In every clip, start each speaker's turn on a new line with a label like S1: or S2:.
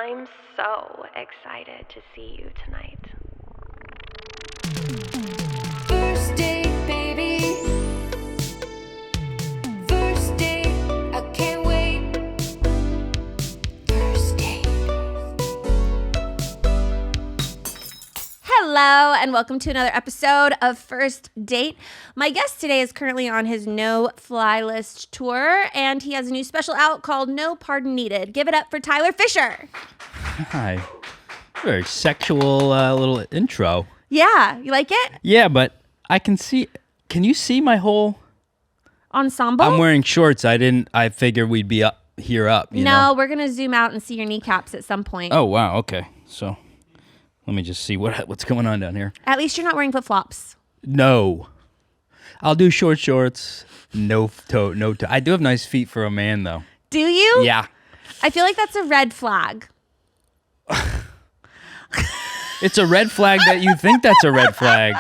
S1: I'm so excited to see you tonight.
S2: First date, baby. First date, I can't wait. First date.
S3: Hello, and welcome to another episode of First Date. My guest today is currently on his no-fly list tour, and he has a new special out called No Pardon Needed. Give it up for Tyler Fischer.
S4: Hi. Very sexual little intro.
S3: Yeah, you like it?
S4: Yeah, but I can see. Can you see my whole
S3: Ensemble?
S4: I'm wearing shorts. I figured we'd be up here up. You know?
S3: We're going to zoom out and see your kneecaps at some point.
S4: Oh, wow. Okay. So let me just see what's going on down here.
S3: At least you're not wearing flip-flops.
S4: No. I'll do short shorts. No toe. I do have nice feet for a man, though.
S3: Do you?
S4: Yeah.
S3: I feel like that's a red flag.
S4: It's a red flag that you think that's a red flag.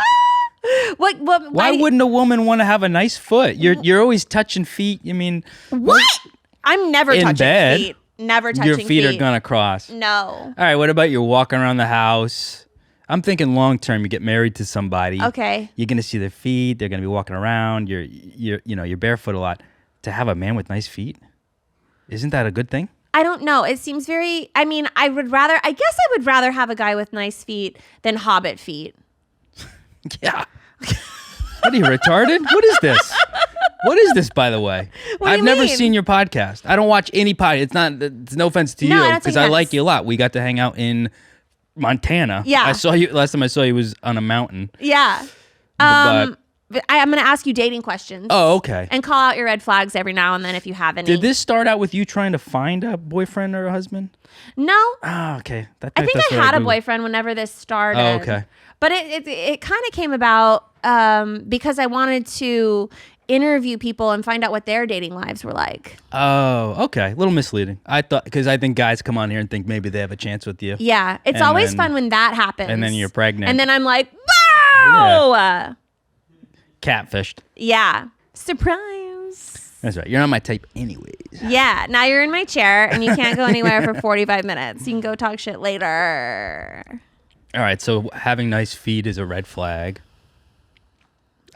S4: Why wouldn't a woman want to have a nice foot? You're always touching feet. I mean,
S3: what? I'm never
S4: in
S3: touching
S4: bed,
S3: feet. Never touching feet.
S4: Your feet are gonna cross.
S3: No.
S4: All right. What about you're walking around the house? I'm thinking long term. You get married to somebody.
S3: Okay.
S4: You're gonna see their feet. They're gonna be walking around. You're barefoot a lot. To have a man with nice feet, isn't that a good thing?
S3: I don't know. It seems very, I guess I would rather have a guy with nice feet than hobbit feet.
S4: Yeah. What are you, retarded? What is this? What is this, by the way? I've never seen your podcast. I don't watch any podcast. It's no offense to you, because I like you a lot. We got to hang out in Montana.
S3: Yeah.
S4: I saw you, last time I saw you was on a mountain.
S3: Yeah. But I'm going to ask you dating questions.
S4: Oh, okay.
S3: And call out your red flags every now and then if you have any.
S4: Did this start out with you trying to find a boyfriend or a husband?
S3: No.
S4: Oh, okay.
S3: I think I had a boyfriend whenever this started.
S4: Oh, okay.
S3: But it kind of came about because I wanted to interview people and find out what their dating lives were like.
S4: Oh, okay. A little misleading. Because I think guys come on here and think maybe they have a chance with you.
S3: Yeah. It's always fun when that happens.
S4: And then you're pregnant.
S3: And then I'm like, wow! Yeah.
S4: Catfished.
S3: Yeah. Surprise.
S4: That's right. You're not my type anyways.
S3: Yeah. Now you're in my chair and you can't go anywhere for 45 minutes. You can go talk shit later.
S4: All right. So having nice feet is a red flag.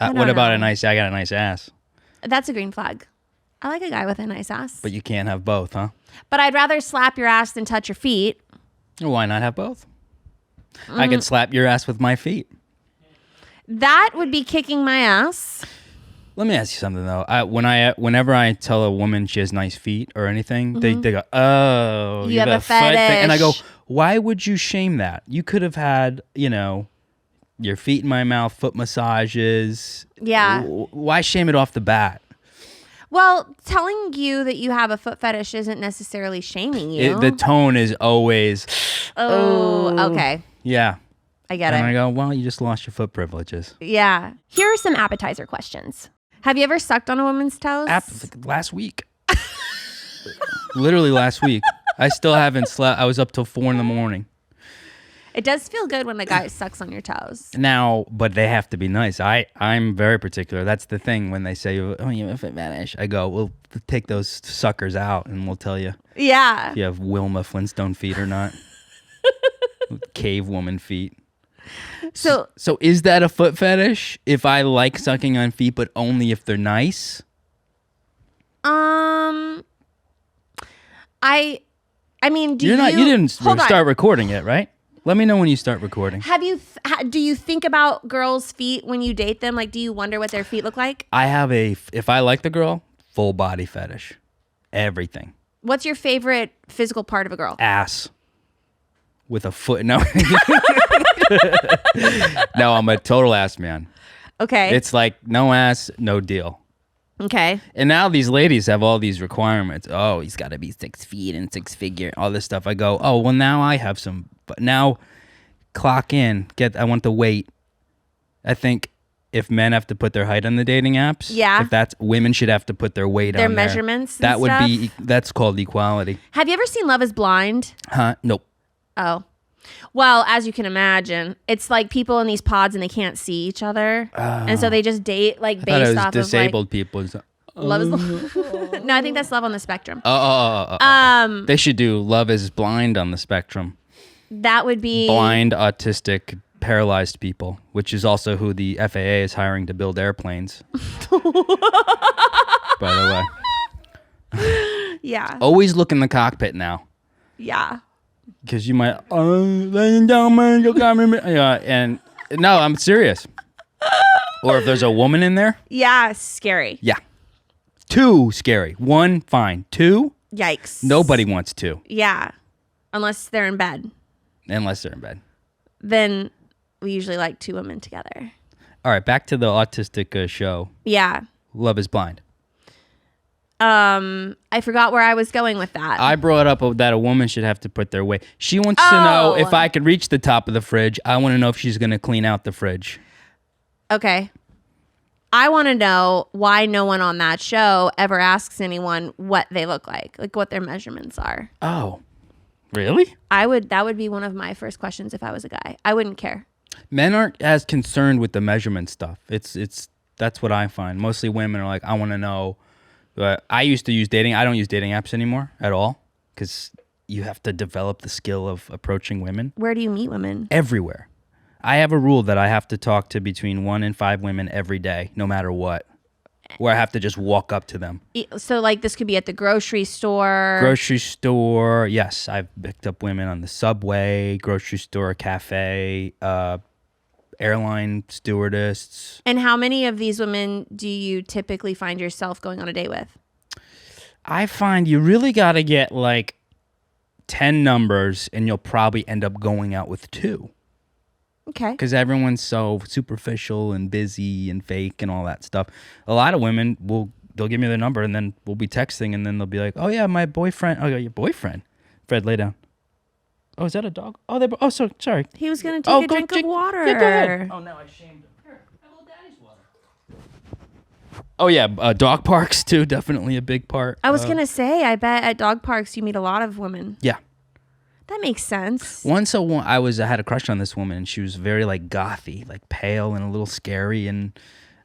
S3: I
S4: What about I got a nice ass?
S3: That's a green flag. I like a guy with a nice ass.
S4: But you can't have both, huh?
S3: But I'd rather slap your ass than touch your feet.
S4: Why not have both? I could slap your ass with my feet.
S3: That would be kicking my ass.
S4: Let me ask you something though. Whenever I tell a woman she has nice feet or anything, they go, "Oh,
S3: you have a
S4: foot thing."
S3: fetish.
S4: And I go, "Why would you shame that? You could have had, your feet in my mouth, foot massages.
S3: Yeah.
S4: Why shame it off the bat?"
S3: Well, telling you that you have a foot fetish isn't necessarily shaming you.
S4: The tone is always,
S3: oh, okay.
S4: Yeah.
S3: I get
S4: And
S3: it.
S4: I go, well, you just lost your foot privileges.
S3: Yeah.
S1: Here are some appetizer questions.
S3: Have you ever sucked on a woman's toes?
S4: Last week. Literally last week. I still haven't slept. I was up till 4 a.m.
S3: It does feel good when a guy sucks on your toes.
S4: Now, but they have to be nice. I'm very particular. That's the thing when they say, "Oh, you have a foot fetish." I go, "We'll take those suckers out, and we'll tell you
S3: Yeah.
S4: if you have Wilma Flintstone feet or not, cave woman feet." So is that a foot fetish? If I like sucking on feet, but only if they're nice?
S3: I mean, you
S4: didn't
S3: Hold on.
S4: start recording it, right? Let me know when you start recording.
S3: Have you? Do you think about girls' feet when you date them? Like, do you wonder what their feet look like?
S4: I have if I like the girl, full body fetish. Everything.
S3: What's your favorite physical part of a girl?
S4: Ass. With a foot. No. No, I'm a total ass man.
S3: Okay.
S4: It's like no ass, no deal.
S3: Okay.
S4: And now these ladies have all these requirements. Oh, he's got to be 6 feet and 6 figure, all this stuff. I go, oh, well, now I have some. But now clock in. I want the weight. I think if men have to put their height on the dating apps,
S3: yeah.
S4: If that's women should have to put their weight
S3: their
S4: on there.
S3: measurements.
S4: That would be, that's called equality.
S3: Have you ever seen Love is Blind?
S4: Huh? Nope.
S3: Oh. Well, as you can imagine, it's like people in these pods and they can't see each other. And so they just date like based off
S4: disabled
S3: of
S4: people.
S3: Love is no, I think that's Love on the Spectrum.
S4: They should do Love is Blind on the Spectrum.
S3: That would be
S4: Blind, autistic, paralyzed people, which is also who the FAA is hiring to build airplanes. By the way.
S3: Yeah.
S4: Always look in the cockpit now.
S3: Yeah.
S4: Because you might, ladies and gentlemen, you got me. Yeah, and no, I'm serious. Or if there's a woman in there.
S3: Yeah, scary.
S4: Yeah. 2, scary. 1, fine. 2,
S3: Yikes.
S4: nobody wants 2.
S3: Yeah. Unless they're in bed.
S4: Unless they're in bed.
S3: Then we usually like 2 women together.
S4: All right, back to the autistic show.
S3: Yeah.
S4: Love is Blind.
S3: I forgot where I was going with that.
S4: I brought up that a woman should have to put their weight. She wants to know if I could reach the top of the fridge. I want to know if she's going to clean out the fridge.
S3: Okay. I want to know why no one on that show ever asks anyone what they look like what their measurements are.
S4: Oh, really?
S3: That would be one of my first questions if I was a guy. I wouldn't care.
S4: Men aren't as concerned with the measurement stuff. That's what I find. Mostly women are like, I want to know. I used to use dating. I don't use dating apps anymore at all because you have to develop the skill of approaching women.
S3: Where do you meet women?
S4: Everywhere. I have a rule that I have to talk to between 1 and 5 women every day, no matter what. Where I have to just walk up to them.
S3: So this could be at the grocery store.
S4: Grocery store. Yes, I've picked up women on the subway, grocery store, cafe, airline stewardess.
S3: And how many of these women do you typically find yourself going on a date with?
S4: I find you really got to get 10 numbers and you'll probably end up going out with 2.
S3: Okay.
S4: Because everyone's so superficial and busy and fake and all that stuff. A lot of women they'll give me their number and then we'll be texting and then they'll be like, oh yeah, my boyfriend. Oh, your boyfriend? Fred, lay down. Oh, is that a dog? Oh, sorry.
S3: He was going to take a drink of water.
S4: Yeah, go ahead. Oh, no, I shamed him. Here, have a little daddy's water. Oh, yeah, dog parks, too. Definitely a big part.
S3: I was going to say, I bet at dog parks you meet a lot of women.
S4: Yeah.
S3: That makes sense.
S4: Once I had a crush on this woman, and she was very, gothy, pale and a little scary, and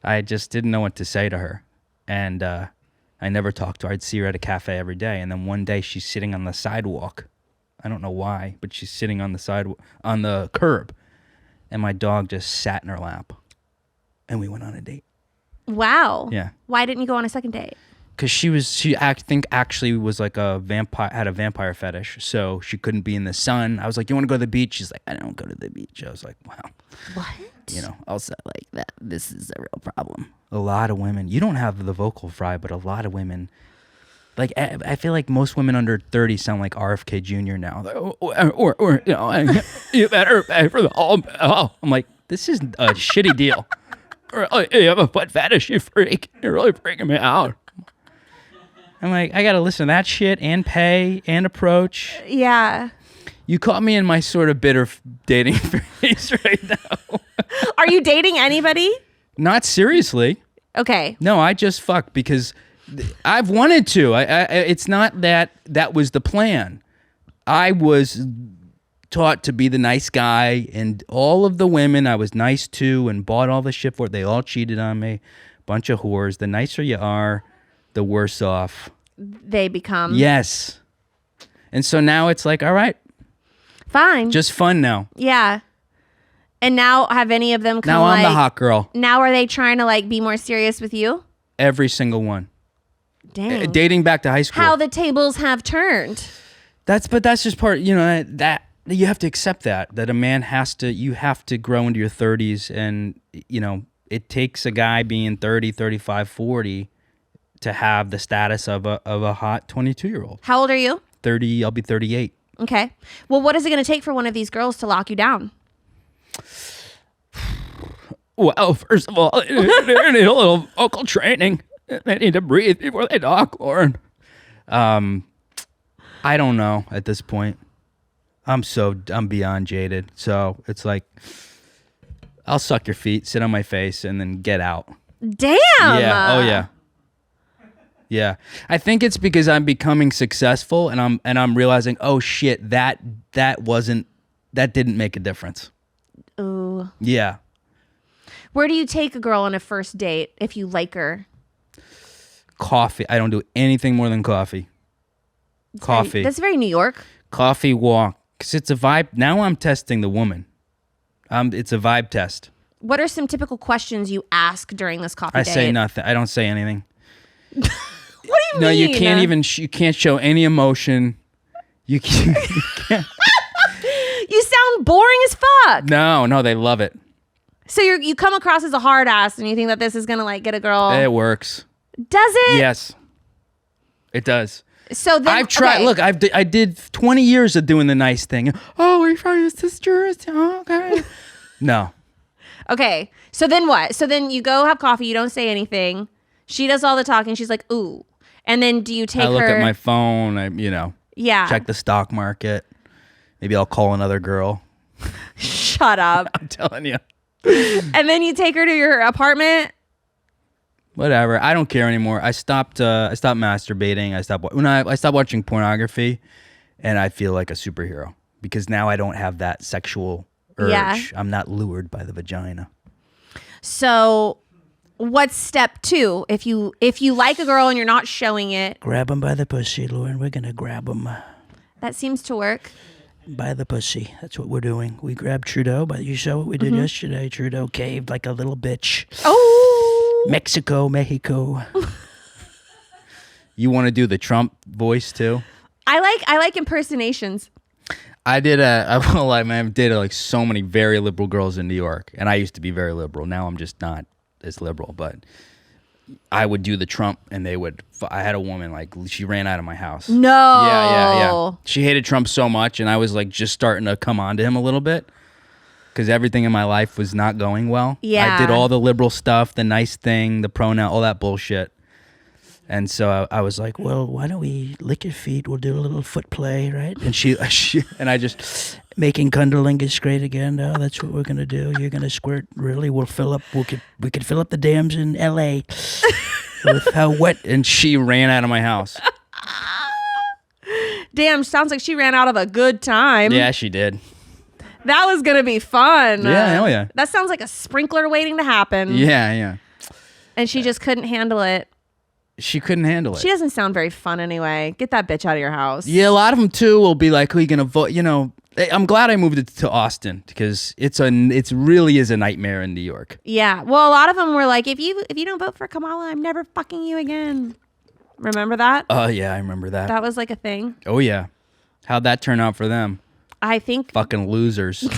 S4: I just didn't know what to say to her. And I never talked to her. I'd see her at a cafe every day, and then one day she's sitting on the sidewalk. I don't know why, but she's sitting on the curb, and my dog just sat in her lap, and we went on a date.
S3: Wow.
S4: Yeah.
S3: Why didn't you go on a second date?
S4: Because I think actually was had a vampire fetish, so she couldn't be in the sun. I was like, you want to go to the beach? She's like, I don't go to the beach. I was like, wow.
S3: What?
S4: Also that. This is a real problem. A lot of women, you don't have the vocal fry, but a lot of women, I feel like most women under 30 sound like RFK Jr. now. Or you better pay for the whole. Oh, I'm like, this is a shitty deal. Or you have a foot fetish, you freak. You're really freaking me out. I'm like, I gotta listen to that shit and pay and approach.
S3: Yeah.
S4: You caught me in my sort of bitter dating phase right now.
S3: Are you dating anybody?
S4: Not seriously.
S3: Okay.
S4: No, I just fuck because I've wanted to. It's not that was the plan. I was taught to be the nice guy, and all of the women I was nice to and bought all the shit for, they all cheated on me. Bunch of whores. The nicer you are, the worse off
S3: they become.
S4: Yes. And so now it's like, all right,
S3: fine.
S4: just fun now.
S3: Yeah. And now have any of them come
S4: Now I'm the hot girl.
S3: Now are they trying to be more serious with you?
S4: Every single one.
S3: Dang.
S4: Dating back to high school.
S3: How the tables have turned.
S4: But that's just part, that you have to accept that a man you have to grow into your 30s, and it takes a guy being 30, 35, 40 to have the status of a hot 22-year-old.
S3: How old are you?
S4: 30, I'll be 38.
S3: Okay. Well, what is it going to take for one of these girls to lock you down?
S4: Well, first of all, they need a little vocal training. They need to breathe before they talk, Lauren. I don't know at this point. I'm beyond jaded. So it's like, I'll suck your feet, sit on my face, and then get out.
S3: Damn.
S4: Yeah. Oh yeah. Yeah. I think it's because I'm becoming successful, and I'm realizing, oh shit, that didn't make a difference.
S3: Ooh.
S4: Yeah.
S3: Where do you take a girl on a first date if you like her?
S4: Coffee. I don't do anything more than coffee. Coffee.
S3: That's very New York.
S4: Coffee walk. Because it's a vibe. Now I'm testing the woman. It's a vibe test.
S3: What are some typical questions you ask during this coffee
S4: I
S3: date?
S4: say nothing. I don't say anything.
S3: What do you
S4: No,
S3: mean?
S4: you can't even. You can't show any emotion. You can't.
S3: You sound boring as fuck.
S4: No, they love it.
S3: So you come across as a hard ass, and you think that this is gonna like get a girl.
S4: It works.
S3: Does it?
S4: Yes, it does.
S3: So then
S4: I've tried.
S3: okay.
S4: Look, I did 20 years of doing the nice thing. Oh, are you from your sister? Oh, okay. No.
S3: Okay. So then what? So then you go have coffee. You don't say anything. She does all the talking. She's like, ooh. And then do you take her?
S4: I look at my phone.
S3: Yeah.
S4: Check the stock market. Maybe I'll call another girl.
S3: Shut up.
S4: I'm telling you.
S3: And then you take her to your apartment.
S4: Whatever. I don't care anymore. I stopped masturbating. I stopped watching pornography, and I feel like a superhero because now I don't have that sexual urge.
S3: Yeah.
S4: I'm not lured by the vagina.
S3: So what's step 2? If you like a girl and you're not showing it,
S4: Grab him by the pussy, Lauren. We're gonna grab him
S3: that seems to work.
S4: by the pussy. That's what we're doing. We grabbed Trudeau, but you saw what we did yesterday. Trudeau caved like a little bitch.
S3: Oh.
S4: Mexico. You want to do the Trump voice too?
S3: I like impersonations.
S4: I did dated like so many very liberal girls in New York, and I used to be very liberal. Now I'm just not as liberal, but I would do the Trump, and I had a woman like she ran out of my house.
S3: No.
S4: Yeah. She hated Trump so much, and I was like just starting to come on to him a little bit because everything in my life was not going well.
S3: Yeah.
S4: I did all the liberal stuff, the nice thing, the pronoun, all that bullshit. And so I was like, well, why don't we lick your feet? We'll do a little foot play, right? And she and I just making cunnilingus great again. Oh, that's what we're gonna do. You're gonna squirt. Really? We could fill up the dams in L.A. with how wet. And she ran out of my house.
S3: Damn, sounds like she ran out of a good time.
S4: Yeah, she did.
S3: That was gonna be fun.
S4: Yeah, hell yeah.
S3: That sounds like a sprinkler waiting to happen.
S4: Yeah.
S3: And she just couldn't handle it.
S4: She couldn't handle it.
S3: She doesn't sound very fun anyway. Get that bitch out of your house.
S4: Yeah, a lot of them too will be like, "Who are you gonna vote?" I'm glad I moved it to Austin because it's really is a nightmare in New York.
S3: Yeah. Well, a lot of them were like, if you don't vote for Kamala, I'm never fucking you again. Remember that?
S4: Oh yeah, I remember that.
S3: That was like a thing.
S4: Oh yeah, how'd that turn out for them?
S3: I think.
S4: Fucking losers.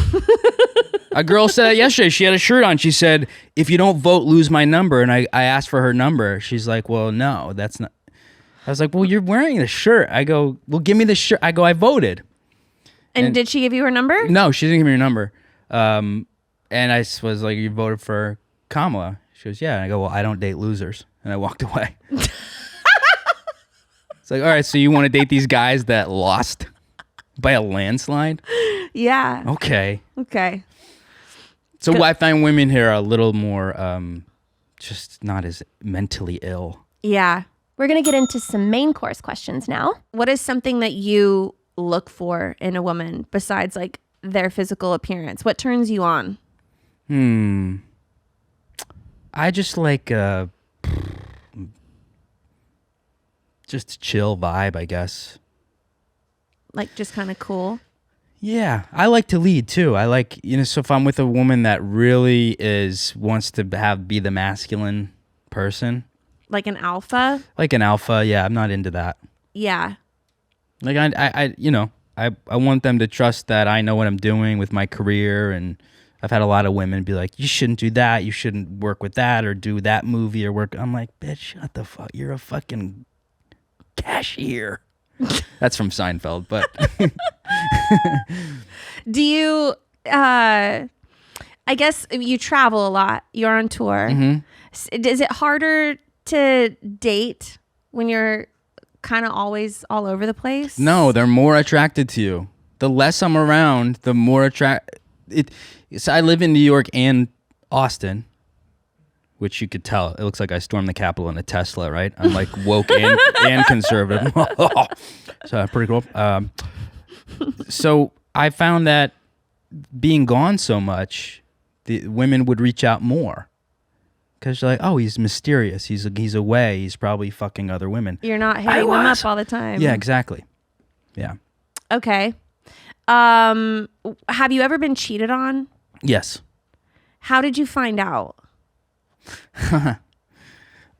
S4: A girl said yesterday, she had a shirt on. She said, if you don't vote, lose my number. And I asked for her number. She's like, well, no, that's not. I was like, well, you're wearing the shirt. I go, well, give me the shirt. I go, I voted.
S3: And did she give you her number?
S4: No, she didn't give me her number. And I was like, you voted for Kamala? She goes, yeah. And I go, well, I don't date losers. And I walked away. It's like, all right, so you want to date these guys that lost by a landslide?
S3: Yeah.
S4: Okay. So I find women here are a little more just not as mentally ill.
S3: Yeah.
S1: We're going to get into some main course questions now.
S3: What is something that you look for in a woman besides like their physical appearance? What turns you on?
S4: I just like just a chill vibe, I guess.
S3: Like just kind of cool.
S4: Yeah, I like to lead too. I like, so if I'm with a woman that really wants to be the masculine person.
S3: Like an alpha?
S4: Like an alpha, yeah, I'm not into that.
S3: Yeah.
S4: Like I want them to trust that I know what I'm doing with my career, and I've had a lot of women be like, you shouldn't do that, you shouldn't work with that or do that movie or work. I'm like, bitch, shut the fuck, you're a fucking cashier. That's from Seinfeld, but
S3: do you I guess you travel a lot. You're on tour.
S4: Mm-hmm.
S3: Is it harder to date when you're kind of always all over the place?
S4: No, they're more attracted to you. The less I'm around, the more So I live in New York and Austin, which you could tell. It looks like I stormed the Capitol in a Tesla, right? I'm like woke and conservative. So pretty cool. So I found that being gone so much, the women would reach out more Because you're like, oh, he's mysterious. He's away. He's probably fucking other women.
S3: You're not hitting them up all the time.
S4: Yeah, exactly. Yeah.
S3: Okay. Have you ever been cheated on?
S4: Yes.
S3: How did you find out?
S4: Can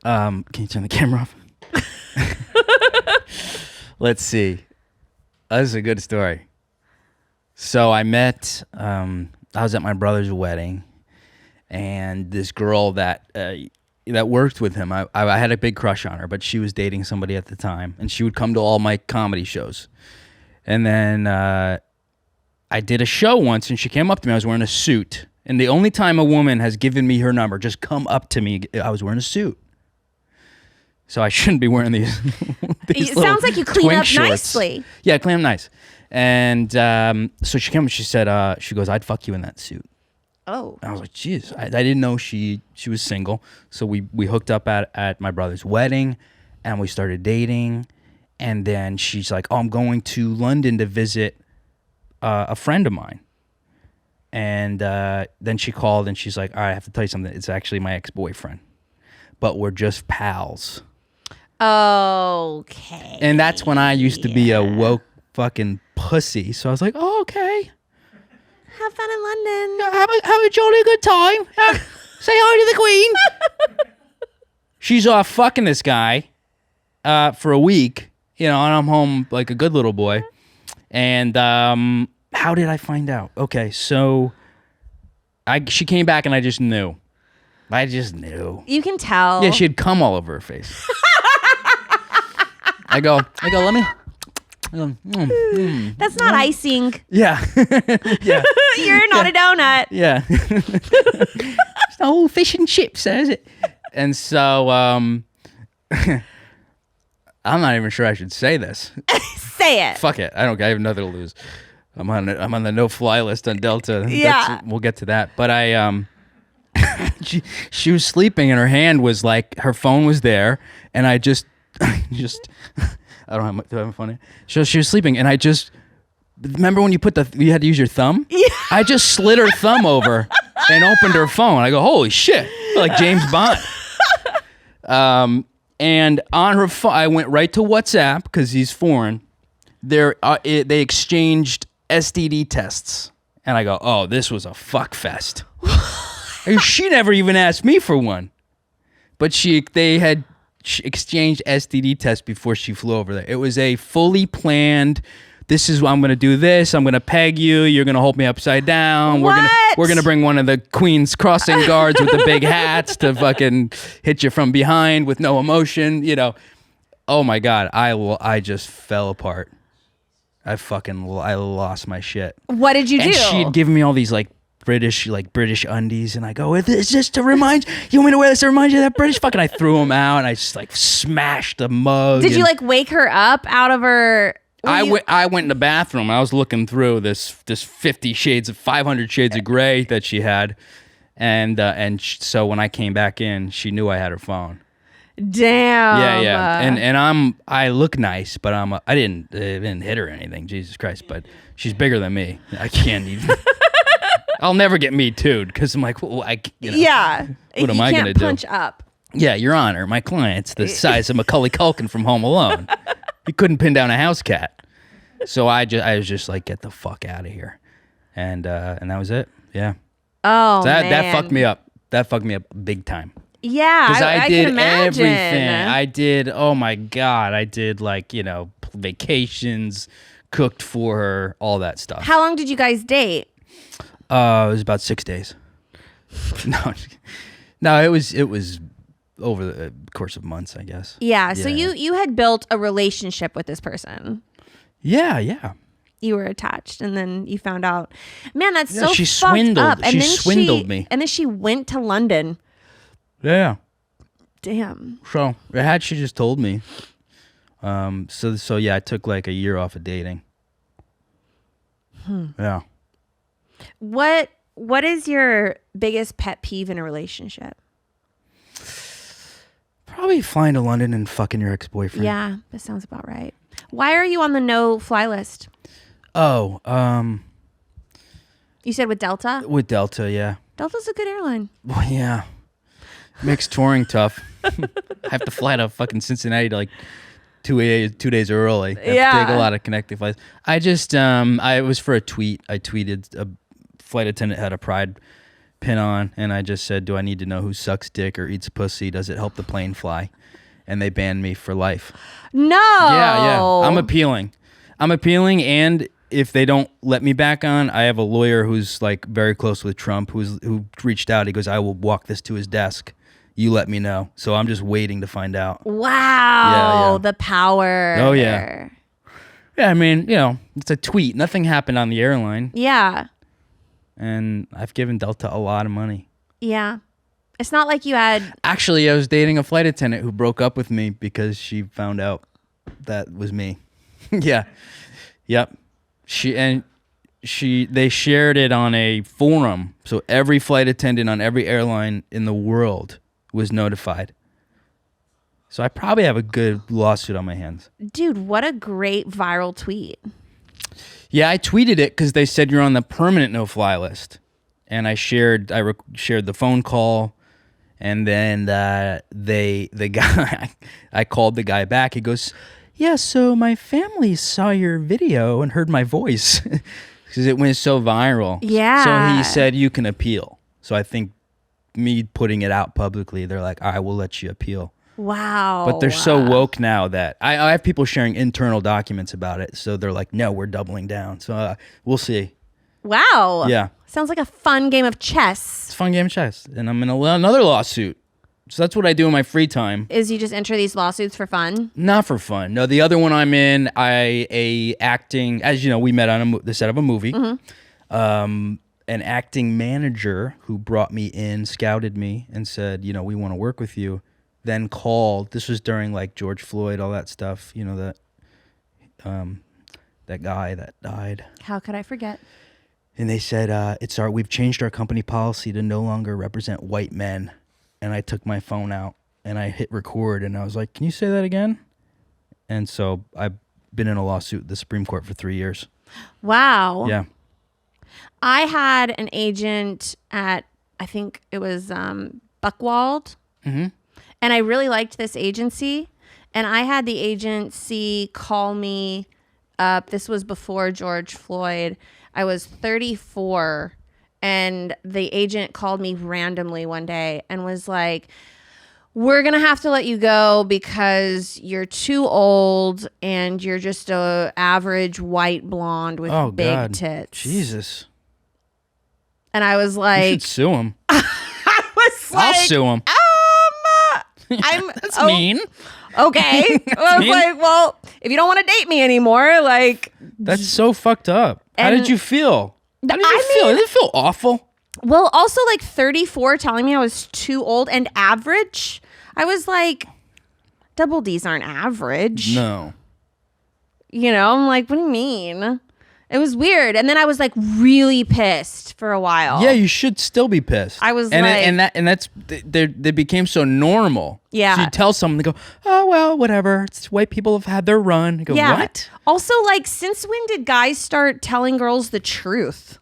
S4: you turn the camera off? Let's see. This is a good story. So I met, I was at my brother's wedding, and this girl that worked with him, I had a big crush on her, but she was dating somebody at the time, and she would come to all my comedy shows. And then I did a show once, and she came up to me. I was wearing a suit, and the only time a woman has given me her number, just come up to me, I was wearing a suit. So I shouldn't be wearing these.
S3: It sounds like you clean up
S4: shorts.
S3: nicely.
S4: Yeah, I clean up nice. And so she came and she said, she goes, I'd fuck you in that suit.
S3: Oh.
S4: I was like, geez, I didn't know she was single. So we hooked up at my brother's wedding, and we started dating. And then she's like, oh, I'm going to London to visit a friend of mine. And then she called and she's like, all right, I have to tell you something. It's actually my ex-boyfriend, but we're just pals.
S3: Okay.
S4: And that's when I used to be a woke fucking pussy. So I was like, oh, okay.
S3: Have fun in London.
S4: Have a jolly good time. Say hi to the Queen. She's off fucking this guy for a week, and I'm home like a good little boy. And how did I find out? Okay, so she came back and I just knew.
S3: You can tell.
S4: Yeah, she had cum all over her face. I go, let me.
S3: That's not icing.
S4: Yeah. Yeah.
S3: You're not a donut.
S4: Yeah. It's the whole fish and chips, is it? And so, I'm not even sure I should say this.
S3: Say it.
S4: Fuck it. I have nothing to lose. I'm on the no-fly list on Delta.
S3: Yeah.
S4: We'll get to that. But she was sleeping and her hand was like, her phone was there, and I just I don't have my phone. So she was sleeping, and I just remember when you had to use your thumb.
S3: Yeah.
S4: I just slid her thumb over and opened her phone. I go, holy shit, like James Bond. And on her phone, I went right to WhatsApp because he's foreign. They exchanged STD tests, and I go, oh, this was a fuck fest. She never even asked me for one, but they had exchanged STD tests before she flew over there. It was a fully planned. This is I'm going to do this. I'm going to peg you. You're going to hold me upside down.
S3: What?
S4: We're going to bring one of the Queen's crossing guards with the big hats to fucking hit you from behind with no emotion. Oh my God, I just fell apart. I lost my shit.
S3: What did you do?
S4: And she'd given me all these British undies, and I go, is this to remind you want me to wear this to remind you of that British fucking? I threw them out, and I just smashed the mug.
S3: Did you wake her up out of her?
S4: I went in the bathroom. I was looking through this 500 shades of gray that she had, so when I came back in, she knew I had her phone.
S3: Damn.
S4: Yeah. And I look nice, but I didn't hit her or anything. Jesus Christ! But she's bigger than me. I can't even. I'll never get Me Too'd because I'm like, well,
S3: yeah.
S4: What am I going to do?
S3: You can't punch up.
S4: Yeah, Your Honor, my client's the size of Macaulay Culkin from Home Alone. He couldn't pin down a house cat. So I was just like, get the fuck out of here. And that was it. Yeah.
S3: Oh,
S4: so that fucked me up. That fucked me up big time.
S3: Yeah,
S4: Because I did
S3: can imagine.
S4: everything. I did, oh my God, I did vacations, cooked for her, all that stuff.
S3: How long did you guys date?
S4: It was about 6 days. No, it was over the course of months, I guess.
S3: Yeah. So you had built a relationship with this person.
S4: Yeah.
S3: You were attached, and then you found out. Man, that's so
S4: she
S3: fucked
S4: swindled.
S3: up. And
S4: she
S3: then
S4: swindled me.
S3: And then she went to London.
S4: Yeah.
S3: Damn.
S4: So had she just told me. So yeah, I took a year off of dating. Yeah.
S3: What is your biggest pet peeve in a relationship?
S4: Probably flying to London and fucking your ex-boyfriend.
S3: Yeah, that sounds about right. Why are you on the no-fly list?
S4: Oh,
S3: You said with Delta?
S4: with Delta, yeah.
S3: Delta's a good airline.
S4: Well, yeah. Makes touring tough. I have to fly to fucking Cincinnati to like 2 days early. I have to take a lot of connecting flights. I just, I was for a tweet. I tweeted a flight attendant had a pride pin on, and I just said, do I need to know who sucks dick or eats pussy? Does it help the plane fly? And they banned me for life.
S3: No.
S4: Yeah. I'm appealing, and if they don't let me back on, I have a lawyer who's like very close with Trump who reached out. He goes, I will walk this to his desk. You let me know. So I'm just waiting to find out.
S3: Wow. The power.
S4: Oh, yeah. Yeah, I mean, it's a tweet. Nothing happened on the airline.
S3: Yeah.
S4: And I've given Delta a lot of money.
S3: Yeah. It's not like you had...
S4: Actually, I was dating a flight attendant who broke up with me because she found out that was me. Yeah. Yep. They shared it on a forum. So every flight attendant on every airline in the world was notified. So I probably have a good lawsuit on my hands.
S3: Dude, what a great viral tweet.
S4: Yeah, I tweeted it because they said you're on the permanent no-fly list. And I shared the phone call. And then the guy, I called the guy back. He goes, yeah, so my family saw your video and heard my voice because it went so viral.
S3: Yeah.
S4: So he said you can appeal. So I think me putting it out publicly, they're like, all right, we'll let you appeal.
S3: Wow.
S4: But they're so woke now that I have people sharing internal documents about it. So they're like, no, we're doubling down. So we'll see.
S3: Wow.
S4: Yeah.
S3: Sounds like a fun game of chess.
S4: It's a fun game of chess. And I'm in another lawsuit. So that's what I do in my free time.
S3: Is you just enter these lawsuits for fun?
S4: Not for fun. No, the other one I'm in, acting, as you know, we met on the set of a movie. Mm-hmm. An acting manager who brought me in, scouted me, and said, we want to work with you. Then called. This was during like George Floyd, all that stuff. That guy that died.
S3: How could I forget?
S4: And they said, we've changed our company policy to no longer represent white men. And I took my phone out and I hit record and I was like, can you say that again? And so I've been in a lawsuit at the Supreme Court for 3 years.
S3: Wow.
S4: Yeah.
S3: I had an agent at, I think it was Buckwald. Mm-hmm. And I really liked this agency. And I had the agency call me up. This was before George Floyd. I was 34. And the agent called me randomly one day and was like, we're going to have to let you go because you're too old and you're just a average white blonde with big tits.
S4: Jesus.
S3: And I was like...
S4: You should sue him.
S3: I was like...
S4: I'll sue him.
S3: That's
S4: mean.
S3: Okay. I was like, well, if you don't want to date me anymore, like...
S4: That's so fucked up. How did you feel? How did you feel? Did it feel awful?
S3: Well, also like 34 telling me I was too old and average. I was like, double D's aren't average.
S4: No.
S3: I'm like, what do you mean? It was weird. And then I was like really pissed for a while.
S4: Yeah, you should still be pissed.
S3: I was
S4: they became so normal.
S3: Yeah.
S4: So you tell someone, they go, oh, well, whatever. It's white people have had their run. You go, what?
S3: Also, like, since when did guys start telling girls the truth?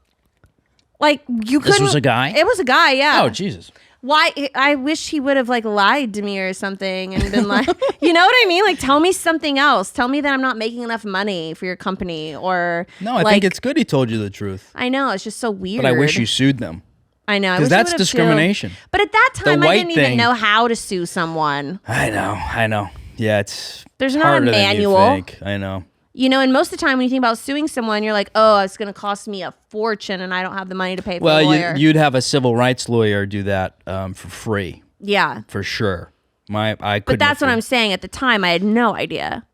S3: Like, you couldn't.
S4: This was a guy?
S3: It was a guy, yeah.
S4: Oh, Jesus.
S3: Why? I wish he would have like lied to me or something and been like, you know what I mean? Like, tell me something else. Tell me that I'm not making enough money for your company or.
S4: No, I think it's good he told you the truth.
S3: I know. It's just so weird.
S4: But I wish you sued them.
S3: I know.
S4: Because that's discrimination.
S3: But at that time, I didn't even know how to sue someone.
S4: I know. Yeah, there's
S3: not a manual.
S4: Than you think. I know.
S3: And most of the time when you think about suing someone, you're like, oh, it's going to cost me a fortune and I don't have the money to pay for a lawyer.
S4: Well, you'd have a civil rights lawyer do that for free.
S3: Yeah.
S4: For sure.
S3: But that's what I'm saying. At the time, I had no idea.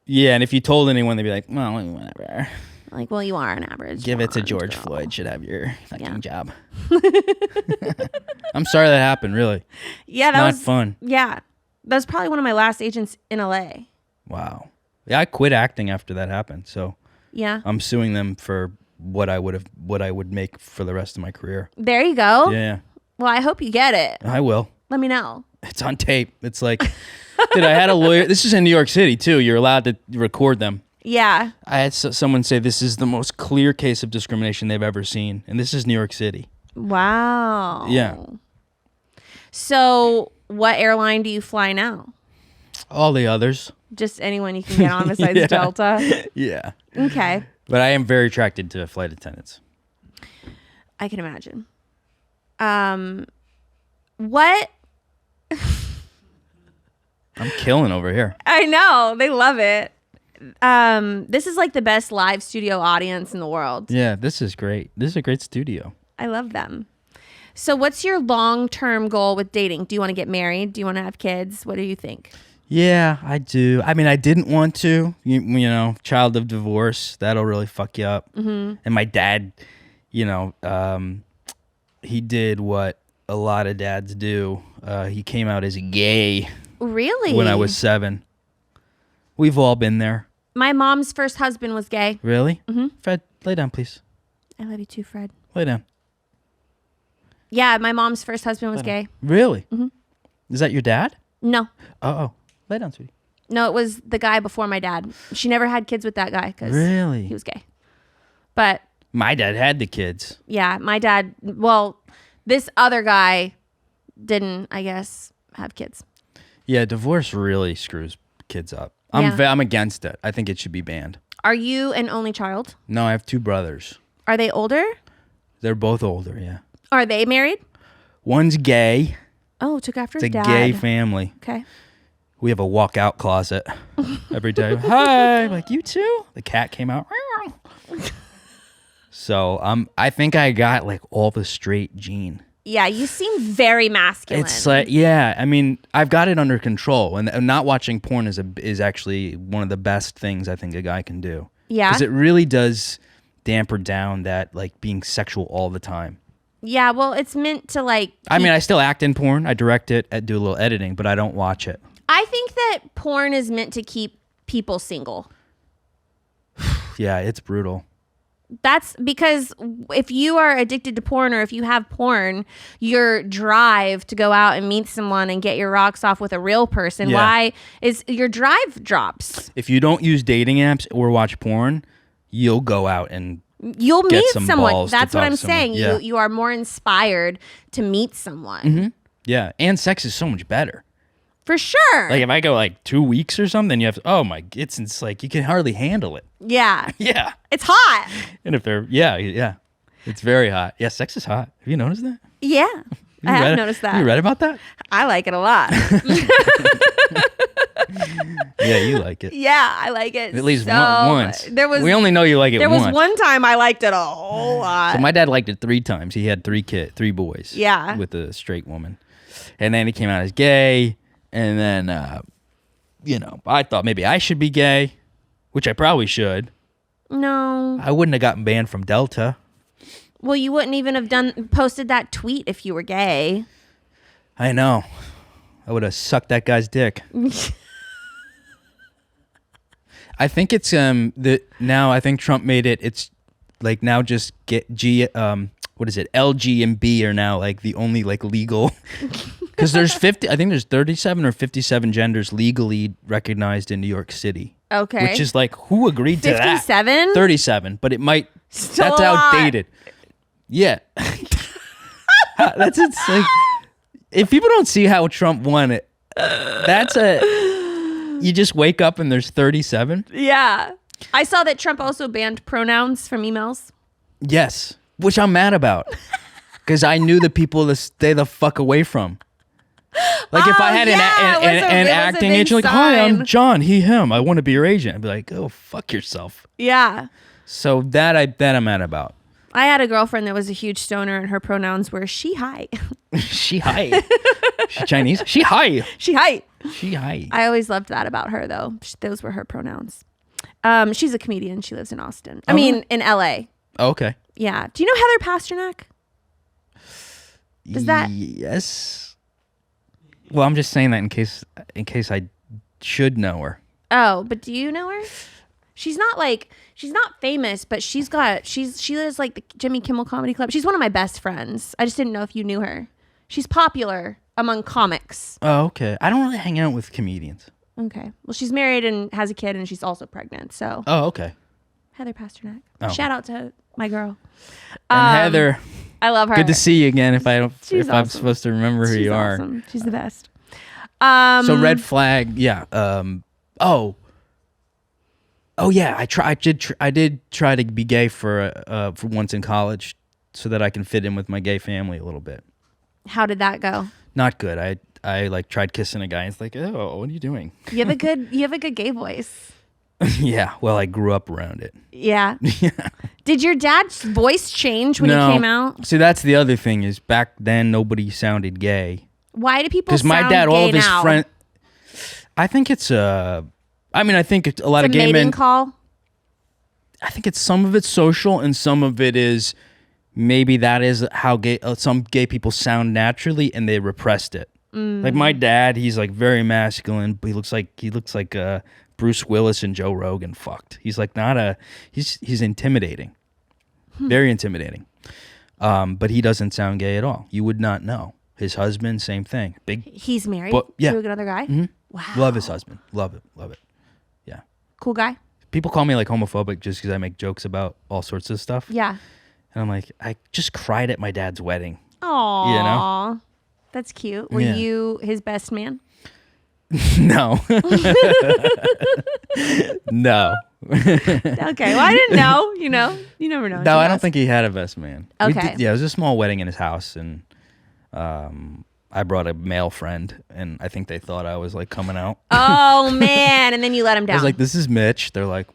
S4: Yeah, and if you told anyone, they'd be like, well, whatever.
S3: Like, well, you are an average.
S4: Give it to George Floyd. Should have your fucking job. I'm sorry that happened, really.
S3: Yeah,
S4: that was not fun.
S3: Yeah. That was probably one of my last agents in LA.
S4: Wow. Yeah, I quit acting after that happened. So
S3: yeah,
S4: I'm suing them for what I would make for the rest of my career.
S3: There you go.
S4: Yeah.
S3: Well, I hope you get it.
S4: I will.
S3: Let me know.
S4: It's on tape. It's like, dude, I had a lawyer. This is in New York City too. You're allowed to record them.
S3: Yeah.
S4: I had someone say this is the most clear case of discrimination they've ever seen, and this is New York City.
S3: Wow.
S4: Yeah.
S3: So what airline do you fly now?
S4: All the others.
S3: Just anyone you can get on besides
S4: Yeah.
S3: Delta?
S4: Yeah.
S3: Okay.
S4: But I am very attracted to flight attendants.
S3: I can imagine. What?
S4: I'm killing over here.
S3: I know. They love it. This is like the best live studio audience in the world.
S4: Yeah, this is great. This is a great studio.
S3: I love them. So what's your long-term goal with dating? Do you want to get married? Do you want to have kids? What do you think?
S4: Yeah, I do. I mean, I didn't want to. You know, child of divorce, that'll really fuck you up. Mm-hmm. And my dad, you know, he did what a lot of dads do. He came out as gay.
S3: Really?
S4: When I was 7. We've all been there.
S3: My mom's first husband was gay.
S4: Really? Mm-hmm. Fred, lay down, please.
S3: I love you too, Fred.
S4: Lay down.
S3: Yeah, my mom's first husband was gay.
S4: Really? Mm-hmm. Is that your dad?
S3: No.
S4: Oh. Lay down, sweetie.
S3: No, it was the guy before my dad. She never had kids with that guy because
S4: really?
S3: He was gay. But
S4: my dad had the kids.
S3: Yeah, my dad, well, this other guy didn't, I guess, have kids.
S4: Yeah, divorce really screws kids up. I'm against it. I think it should be banned.
S3: Are you an only child?
S4: No, I have 2 brothers.
S3: Are they older?
S4: They're both older, yeah.
S3: Are they married?
S4: One's gay.
S3: Oh, took after his
S4: dad.
S3: dad.
S4: It's a gay family.
S3: Okay.
S4: We have a walkout closet every day. Hi, I'm like, you too? The cat came out. So I think I got like all the straight gene.
S3: Yeah, you seem very masculine.
S4: It's like, yeah, I mean, I've got it under control, and not watching porn is actually one of the best things I think a guy can do.
S3: Yeah,
S4: because it really does damper down that like being sexual all the time.
S3: Yeah, well, it's meant to like.
S4: I mean, I still act in porn. I direct it, I do a little editing, but I don't watch it.
S3: I think that porn is meant to keep people single.
S4: Yeah, it's brutal.
S3: That's because if you are addicted to porn or if you have porn, your drive to go out and meet someone and get your rocks off with a real person, why is your drive drops?
S4: If you don't use dating apps or watch porn, you'll go out and
S3: you'll meet someone. That's what I'm saying.
S4: Yeah.
S3: You are more inspired to meet someone.
S4: Mm-hmm. Yeah, and sex is so much better.
S3: For sure.
S4: Like if I go like 2 weeks or something, you have to, it's like you can hardly handle it.
S3: Yeah.
S4: Yeah.
S3: It's hot.
S4: And if they're, yeah. It's very hot. Yeah, sex is hot. Have you noticed that?
S3: Yeah. I have noticed that.
S4: You read about that?
S3: I like it a lot.
S4: Yeah, you like it.
S3: Yeah, I like it.
S4: At least once.
S3: We
S4: only know you like it once.
S3: There was one time I liked it a whole lot.
S4: So my dad liked it 3 times. He had 3 boys.
S3: Yeah.
S4: With a straight woman. And then he came out as gay. And then, I thought maybe I should be gay, which I probably should.
S3: No.
S4: I wouldn't have gotten banned from Delta.
S3: Well, you wouldn't even have posted that tweet if you were gay.
S4: I know. I would have sucked that guy's dick. I think it's now I think Trump made it's like now just get L, G, and B are now like the only like legal. Because there's 37 or 57 genders legally recognized in New York City.
S3: Okay.
S4: Which is like, who agreed to that?
S3: 57?
S4: 37, but it might,
S3: Still
S4: that's
S3: a lot.
S4: outdated. Yeah. It's like, if people don't see how Trump won it, you just wake up and there's 37?
S3: Yeah. I saw that Trump also banned pronouns from emails.
S4: Yes, which I'm mad about. Because I knew the people to stay the fuck away from. Like if I had an acting agent, like, hi, I'm John, he, him, I want to be your agent. I'd be like, oh, fuck yourself.
S3: Yeah.
S4: So that I'm mad about.
S3: I had a girlfriend that was a huge stoner and her pronouns were she, hi.
S4: She, hi. She Chinese? She, hi.
S3: She, hi.
S4: She, hi.
S3: I always loved that about her, though. Those were her pronouns. She's a comedian. She lives in Austin. I mean, in L.A.
S4: Oh, okay.
S3: Yeah. Do you know Heather Pasternak? Does that?
S4: Yes. Well, I'm just saying that in case I should know her.
S3: Oh, but do you know her? She's not famous, but she lives like the Jimmy Kimmel Comedy Club. She's one of my best friends. I just didn't know if you knew her. She's popular among comics.
S4: Oh, okay. I don't really hang out with comedians.
S3: Okay. Well, she's married and has a kid, and she's also pregnant. So.
S4: Oh, okay.
S3: Heather Pasternak.
S4: Oh.
S3: Shout out to my girl.
S4: And Heather.
S3: I love her.
S4: Good to see you again. If I'm
S3: awesome.
S4: supposed to remember who you are.
S3: Awesome. She's the best.
S4: So red flag, yeah. Oh yeah. I did try to be gay for once in college, so that I can fit in with my gay family a little bit.
S3: How did that go?
S4: Not good. I like tried kissing a guy. And it's like, oh, what are you doing?
S3: You have a good gay voice.
S4: Yeah. Well, I grew up around it.
S3: Yeah. Did your dad's voice change when he came out?
S4: See, that's the other thing is back then nobody sounded gay.
S3: Why do people?
S4: Because my dad, all of his
S3: now?
S4: friends. I think it's I think it's a lot of gay men.
S3: Call.
S4: I think it's some of it's social and some of it is maybe that is how some gay people sound naturally and they repressed it. Like my dad, he's like very masculine, but he looks like Bruce Willis and Joe Rogan fucked. He's like he's intimidating. Very intimidating. But he doesn't sound gay at all. You would not know. His husband, same thing.
S3: He's married
S4: yeah.
S3: to another guy?
S4: Mm-hmm.
S3: Wow.
S4: Love his husband. Love it. Yeah.
S3: Cool guy?
S4: People call me like homophobic just because I make jokes about all sorts of stuff.
S3: Yeah.
S4: And I'm like, I just cried at my dad's wedding.
S3: Aww.
S4: You know?
S3: That's cute. Were you his best man?
S4: No. No.
S3: Okay. Well, I didn't know. You never know.
S4: No, I don't think he had a best man.
S3: Okay.
S4: It was a small wedding in his house, and I brought a male friend, and I think they thought I was like coming out.
S3: Oh man! And then you let him down.
S4: I was like, "This is Mitch." They're like,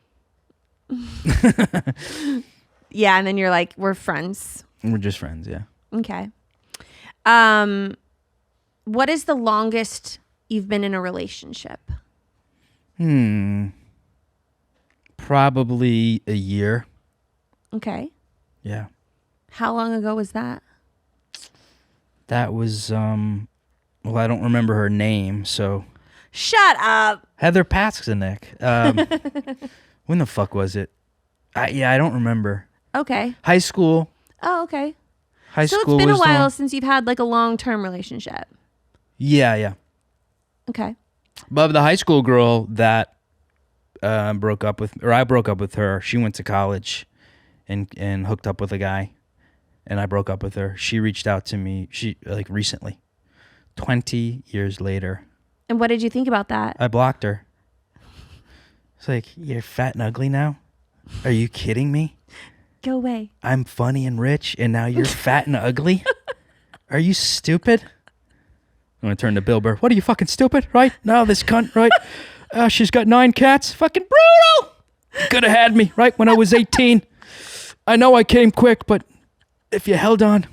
S3: "Yeah," and then you're like, "We're friends."
S4: We're just friends, yeah.
S3: Okay. What is the longest you've been in a relationship?
S4: Probably a year.
S3: Okay.
S4: Yeah.
S3: How long ago was that?
S4: That was well, I don't remember her name, so
S3: Shut up.
S4: Heather Paxenick. When the fuck was it? I don't remember.
S3: Okay.
S4: High school.
S3: Oh, okay.
S4: High
S3: so
S4: school.
S3: It's been a
S4: was
S3: while since you've had like a long-term relationship.
S4: Yeah.
S3: Okay.
S4: But the high school girl that I broke up with her. She went to college and hooked up with a guy, and I broke up with her. She reached out to me. She like recently, 20 years later.
S3: And what did you think about that?
S4: I blocked her. It's like, you're fat and ugly now? Are you kidding me?
S3: Go away.
S4: I'm funny and rich, and now you're fat and ugly? Are you stupid? I'm going to turn to Bill Burr. What are you, fucking stupid, right? Now this cunt, right? She's got 9 cats. Fucking brutal! Could have had me, right, when I was 18. I know I came quick, but if you held on.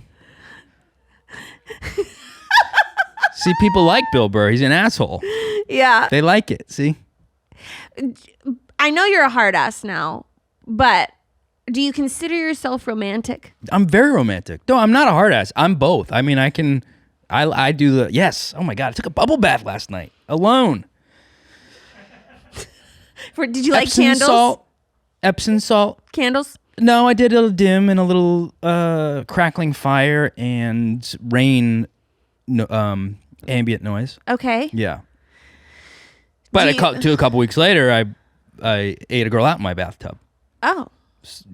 S4: See, people like Bill Burr. He's an asshole.
S3: Yeah.
S4: They like it, see?
S3: I know you're a hard ass now, but do you consider yourself romantic?
S4: I'm very romantic. No, I'm not a hard ass. I'm both. I mean, I do the, yes. Oh my God, I took a bubble bath last night alone.
S3: Did you like
S4: Epsom
S3: candles?
S4: salt. Epsom salt.
S3: Candles?
S4: No, I did a little dim and a little crackling fire and rain ambient noise.
S3: Okay.
S4: Yeah. But a couple weeks later, I ate a girl out in my bathtub.
S3: Oh.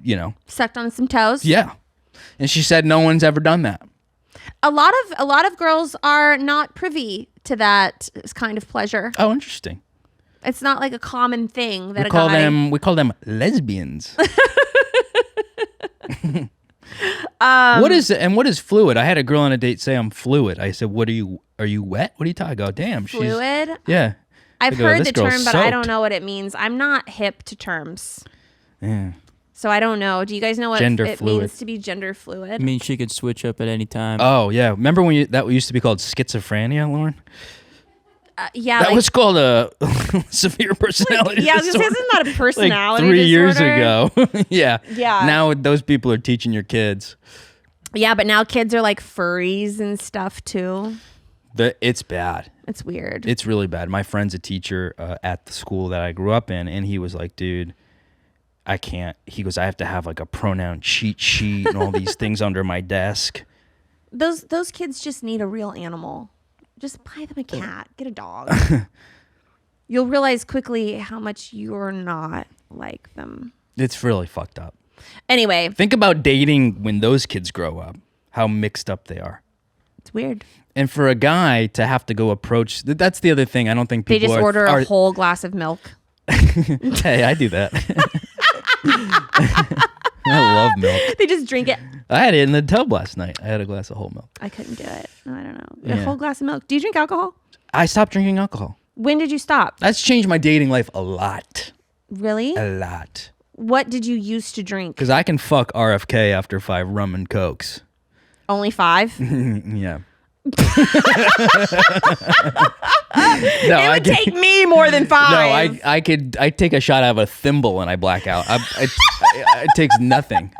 S4: You know.
S3: Sucked on some toes?
S4: Yeah. And she said no one's ever done that.
S3: A lot of girls are not privy to that kind of pleasure.
S4: Oh, interesting.
S3: It's not like a common thing that
S4: we call them lesbians. What is it? And what is fluid? I had a girl on a date say I'm fluid. I said, "Are you wet? What are you talking about?" Damn,
S3: fluid?
S4: Yeah.
S3: I've heard the term, but I don't know what it means. I'm not hip to terms.
S4: Yeah.
S3: So I don't know. Do you guys know what it
S4: fluid
S3: means to be gender fluid?
S5: I mean, she could switch up at any time.
S4: Oh, yeah. Remember when that used to be called schizophrenia, Lauren?
S3: Yeah.
S4: That was called a severe personality
S3: yeah,
S4: disorder.
S3: This is not a personality
S4: like 3 years
S3: disorder.
S4: ago. Yeah.
S3: Yeah.
S4: Now those people are teaching your kids.
S3: Yeah, but now kids are like furries and stuff too.
S4: It's bad.
S3: It's weird.
S4: It's really bad. My friend's a teacher at the school that I grew up in, and he was like, dude, I can't. He goes, I have to have like a pronoun cheat sheet and all these things under my desk.
S3: Those kids just need a real animal. Just buy them a cat. Get a dog. You'll realize quickly how much you're not like them.
S4: It's really fucked up.
S3: Anyway.
S4: Think about dating when those kids grow up. How mixed up they are.
S3: weird.
S4: And for a guy to have to go approach, that's the other thing. I don't think
S3: They
S4: people
S3: just order
S4: are,
S3: a whole glass of milk.
S4: Hey, I do that. I love milk.
S3: They just drink it.
S4: I had it in the tub last night. I had a glass of whole milk.
S3: I couldn't do it. No, I don't know. A
S4: Yeah.
S3: whole glass of milk. Do you drink alcohol?
S4: I stopped drinking alcohol.
S3: When did you stop?
S4: That's changed my dating life a lot.
S3: Really?
S4: A lot.
S3: What did you used to drink?
S4: Because I can fuck RFK after 5 rum and cokes.
S3: Only 5?
S4: Yeah.
S3: It would take me more than 5.
S4: No, I take a shot out of a thimble and I black out. It takes nothing.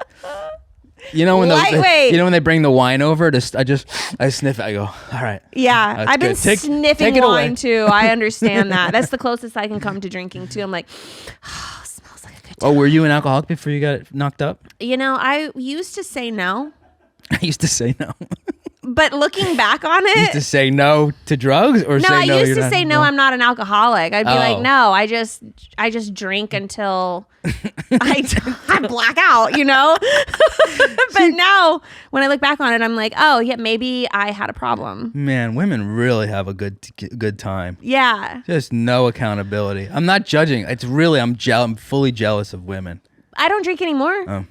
S4: You know when
S3: Lightweight.
S4: when they bring the wine over, I sniff it. I go, all right.
S3: Yeah,
S4: That's
S3: I've been
S4: good. Take
S3: sniffing
S4: it away.
S3: wine too. I understand that. That's the closest I can come to drinking too. I'm like, oh, smells like a good time.
S4: Oh, were you an alcoholic before you got knocked up?
S3: You know, I used to say no,
S4: I used to say no.
S3: but looking back on
S4: You used to
S3: it,
S4: say no to drugs, or
S3: no,
S4: say
S3: I
S4: no.
S3: used
S4: you're
S3: to
S4: not-
S3: say no. I'm not an alcoholic. I'd be like,
S4: Oh.
S3: no, I just drink until I black out. You know. But now, when I look back on it, I'm like, oh yeah, maybe I had a problem.
S4: Man, women really have a good time.
S3: Yeah,
S4: Just no accountability. I'm not judging. It's really I'm fully jealous of women.
S3: I don't drink anymore.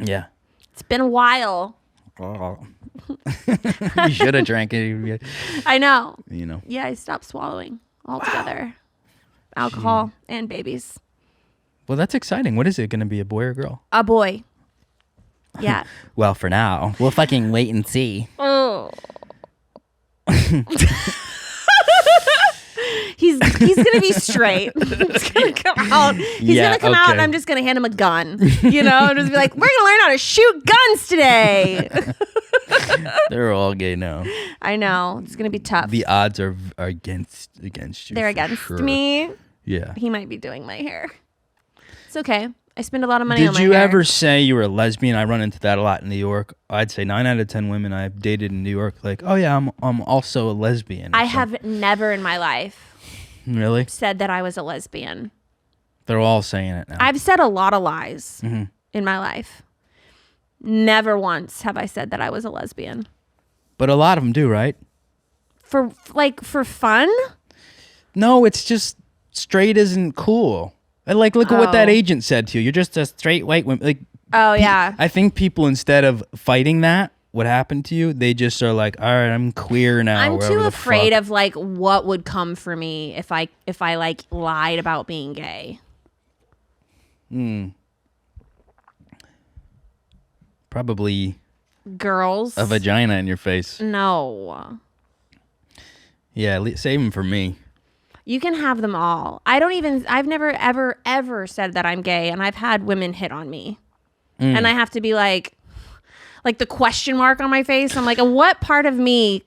S4: Yeah.
S3: It's been a while.
S4: You should have drank it.
S3: I know.
S4: You know.
S3: Yeah, I stopped swallowing altogether. Alcohol and babies.
S4: Well, that's exciting. What is it going to be, a boy or girl?
S3: A boy. Yeah.
S4: Well, for now, we'll fucking wait and see.
S3: Oh. He's gonna be straight. It's gonna come out. He's
S4: Yeah,
S3: gonna come out,
S4: okay.
S3: and I'm just gonna hand him a gun. You know, and just be like, "We're gonna learn how to shoot guns today."
S4: They're all gay now.
S3: I know it's gonna be tough.
S4: The odds are against you.
S3: They're
S4: for
S3: against
S4: sure.
S3: me.
S4: Yeah.
S3: He might be doing my hair. It's okay. I spend a lot of money on
S4: Did
S3: my
S4: you
S3: hair.
S4: ever say you were a lesbian? I run into that a lot in New York. I'd say 9 out of 10 women I've dated in New York, like, oh yeah, I'm also a lesbian. or
S3: I
S4: something.
S3: have never in my life
S4: Really?
S3: said that I was a lesbian.
S4: They're all saying it now.
S3: I've said a lot of lies
S4: Mm-hmm.
S3: in my life. Never once have I said that I was a lesbian.
S4: But a lot of them do, right?
S3: For fun?
S4: No, it's just straight isn't cool. And like, look at what that
S3: Oh.
S4: agent said to you. You're just a straight white woman. Like,
S3: Oh yeah.
S4: I think people, instead of fighting that, what happened to you, they just are like, all right, I'm queer now.
S3: I'm
S4: whatever
S3: too
S4: the
S3: afraid
S4: fuck.
S3: of like what would come for me if I like lied about being gay.
S4: Probably
S3: Girls.
S4: a vagina in your face.
S3: No.
S4: Yeah, save them for me.
S3: You can have them all. I've never ever said that I'm gay, and I've had women hit on me. And I have to be like the question mark on my face. I'm like, what part of me